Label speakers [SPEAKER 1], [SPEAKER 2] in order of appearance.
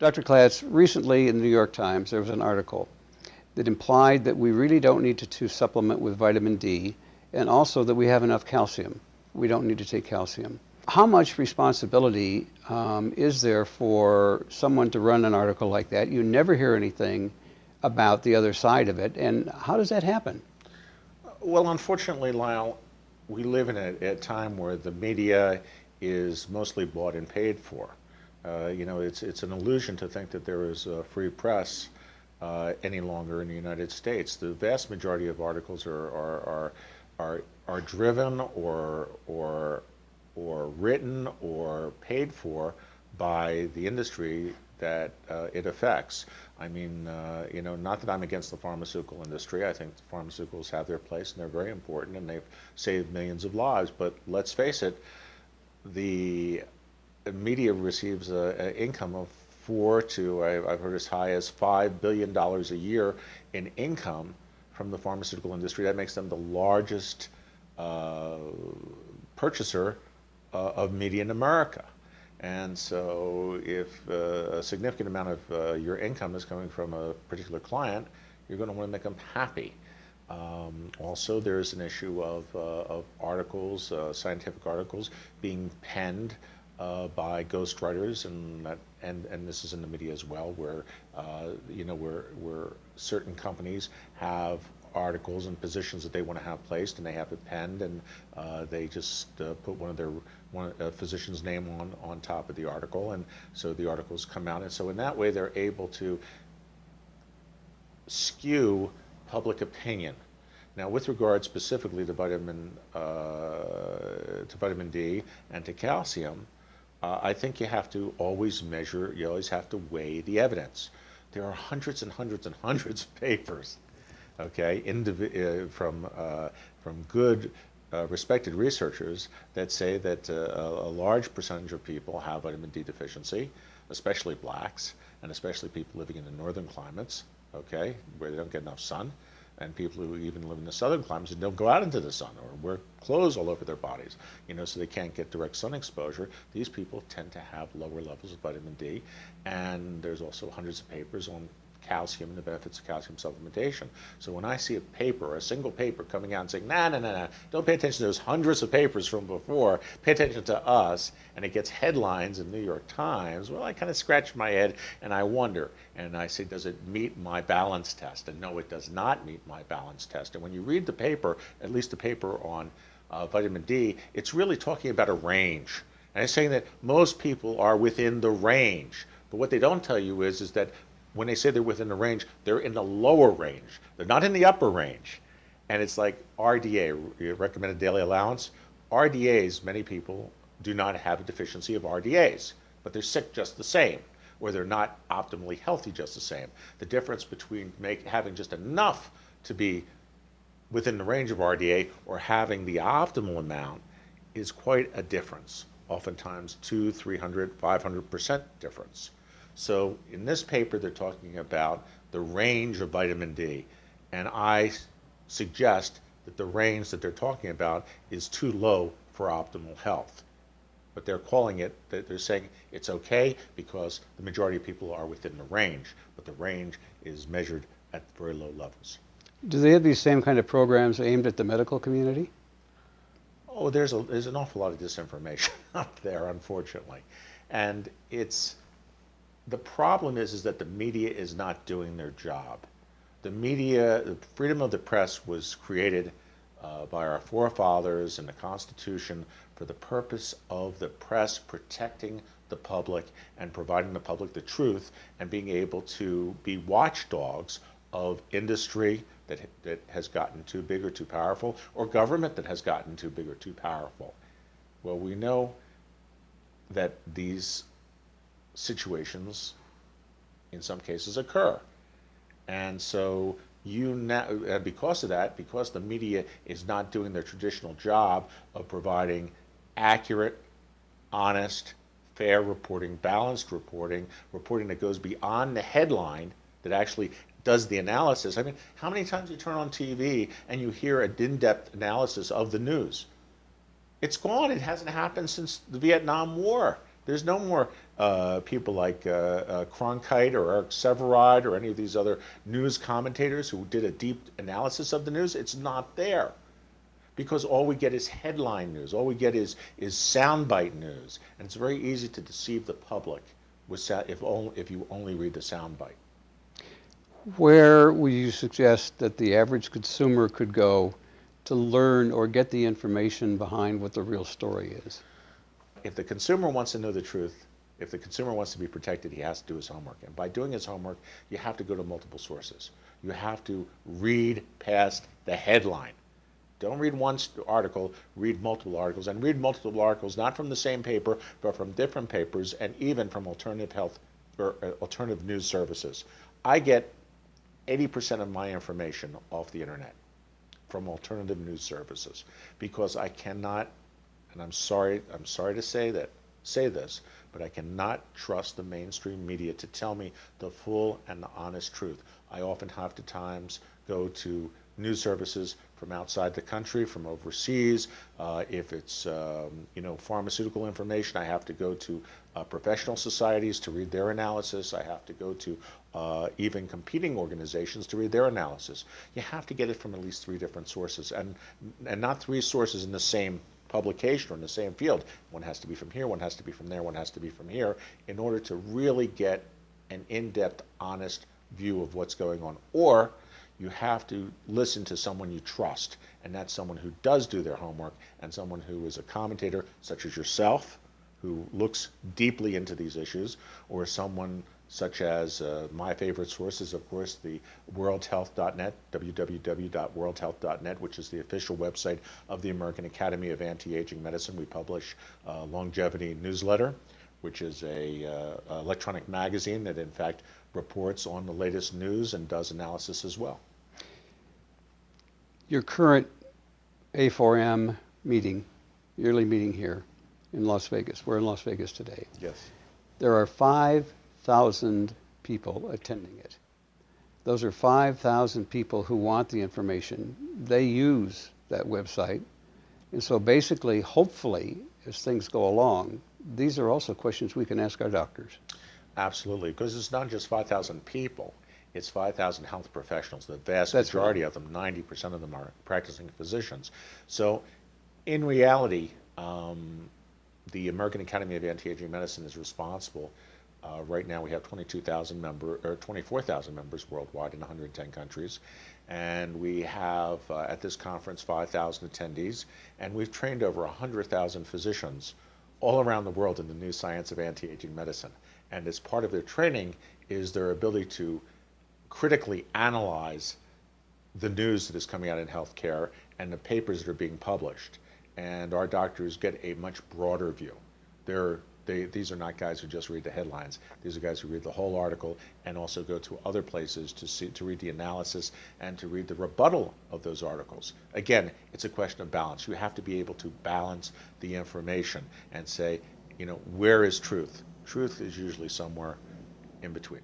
[SPEAKER 1] Dr. Klatz, recently in the New York Times, there was an article that implied that we really don't need to supplement with vitamin D, and also that we have enough calcium. We don't need to take calcium. How much responsibility is there for someone to run an article like that? You never hear anything about the other side of it, and how does that happen?
[SPEAKER 2] Well, unfortunately, Lyle, we live in a time where the media is mostly bought and paid for. It's an illusion to think that there is a free press any longer in the United States. The vast majority of articles are driven or written or paid for by the industry that it affects. I mean, not that I'm against the pharmaceutical industry. I think the pharmaceuticals have their place and they're very important and they've saved millions of lives. But let's face it, the media receives an income of I've heard as high as $5 billion a year in income from the pharmaceutical industry. That makes them the largest purchaser of media in America. And so if a significant amount of your income is coming from a particular client, you're going to want to make them happy. Also, there's an issue of articles, scientific articles, being penned by ghostwriters, and this is in the media as well, where where certain companies have articles and positions that they want to have placed, and they have it penned, and they just put a physician's name on top of the article, and so the articles come out, and so in that way they're able to skew public opinion. Now, with regard specifically to vitamin D and to calcium, I think you have to always measure, you always have to weigh the evidence. There are hundreds and hundreds and hundreds of papers, okay, from good, respected researchers that say that a large percentage of people have vitamin D deficiency, especially blacks, and especially people living in the northern climates, okay, where they don't get enough sun, and people who even live in the southern climates and don't go out into the sun or wear clothes all over their bodies, so they can't get direct sun exposure. These people tend to have lower levels of vitamin D, and there's also hundreds of papers on calcium and the benefits of calcium supplementation. So when I see a paper, a single paper coming out and saying, nah, don't pay attention to those hundreds of papers from before, pay attention to us, and it gets headlines in the New York Times, well, I kind of scratch my head and I wonder, and I say, does it meet my balance test? And no, it does not meet my balance test. And when you read the paper, at least the paper on vitamin D, it's really talking about a range. And it's saying that most people are within the range. But what they don't tell you is that when they say they're within the range, they're in the lower range. They're not in the upper range. And it's like RDA, recommended daily allowance. RDAs, many people do not have a deficiency of RDAs, but they're sick just the same, or they're not optimally healthy just the same. The difference between having just enough to be within the range of RDA or having the optimal amount is quite a difference, oftentimes 200, 300, 500% difference. So in this paper, they're talking about the range of vitamin D, and I suggest that the range that they're talking about is too low for optimal health. But they're calling it, they're saying it's okay because the majority of people are within the range, but the range is measured at very low levels.
[SPEAKER 1] Do they have these same kind of programs aimed at the medical community?
[SPEAKER 2] Oh, there's an awful lot of disinformation out there, unfortunately. And the problem is that the media is not doing their job. The media, the freedom of the press was created by our forefathers in the Constitution for the purpose of the press protecting the public and providing the public the truth and being able to be watchdogs of industry that has gotten too big or too powerful, or government that has gotten too big or too powerful. Well, we know that these situations in some cases occur. And so because of that, because the media is not doing their traditional job of providing accurate, honest, fair reporting, balanced reporting that goes beyond the headline, that actually does the analysis. I mean, how many times you turn on TV and you hear an in-depth analysis of the news? It's gone. It hasn't happened since the Vietnam War. There's no more people like Cronkite or Eric Sevareid or any of these other news commentators who did a deep analysis of the news, it's not there. Because all we get is headline news. All we get is soundbite news. And it's very easy to deceive the public with if you only read the soundbite.
[SPEAKER 1] Where would you suggest that the average consumer could go to learn or get the information behind what the real story is?
[SPEAKER 2] If the consumer wants to know the truth, if the consumer wants to be protected, he has to do his homework. And by doing his homework, you have to go to multiple sources. You have to read past the headline. Don't read one article, read multiple articles, and read multiple articles not from the same paper, but from different papers, and even from alternative health or alternative news services. I get 80% of my information off the internet from alternative news services because I cannot, and I'm sorry to say this, but I cannot trust the mainstream media to tell me the full and the honest truth. I often have to times go to news services from outside the country, from overseas. If it's pharmaceutical information, I have to go to professional societies to read their analysis. I have to go to even competing organizations to read their analysis. You have to get it from at least 3 different sources, and not 3 sources in the same publication or in the same field. One has to be from here, one has to be from there, one has to be from here, in order to really get an in-depth, honest view of what's going on. Or you have to listen to someone you trust, and that's someone who does do their homework, and someone who is a commentator such as yourself, who looks deeply into these issues, or someone such as my favorite source is, of course, the worldhealth.net, www.worldhealth.net, which is the official website of the American Academy of Anti-Aging Medicine. We publish a longevity newsletter, which is a electronic magazine that, in fact, reports on the latest news and does analysis as well.
[SPEAKER 1] Your current A4M meeting, yearly meeting here in Las Vegas, we're in Las Vegas today.
[SPEAKER 2] Yes.
[SPEAKER 1] There are 5,000 people attending it. Those are 5,000 people who want the information. They use that website. And so basically, hopefully, as things go along, these are also questions we can ask our doctors.
[SPEAKER 2] Absolutely, because it's not just 5,000 people, it's 5,000 health professionals. The vast
[SPEAKER 1] That's
[SPEAKER 2] majority
[SPEAKER 1] right.
[SPEAKER 2] of them, 90% of them, are practicing physicians. So in reality, the American Academy of Anti-Aging Medicine is responsible. Right now we have 24,000 members worldwide in 110 countries. And we have, at this conference, 5,000 attendees. And we've trained over 100,000 physicians all around the world in the new science of anti-aging medicine. And as part of their training is their ability to critically analyze the news that is coming out in healthcare and the papers that are being published. And our doctors get a much broader view. These are not guys who just read the headlines. These are guys who read the whole article and also go to other places to read the analysis and to read the rebuttal of those articles. Again, it's a question of balance. You have to be able to balance the information and say, where is truth? Truth is usually somewhere in between.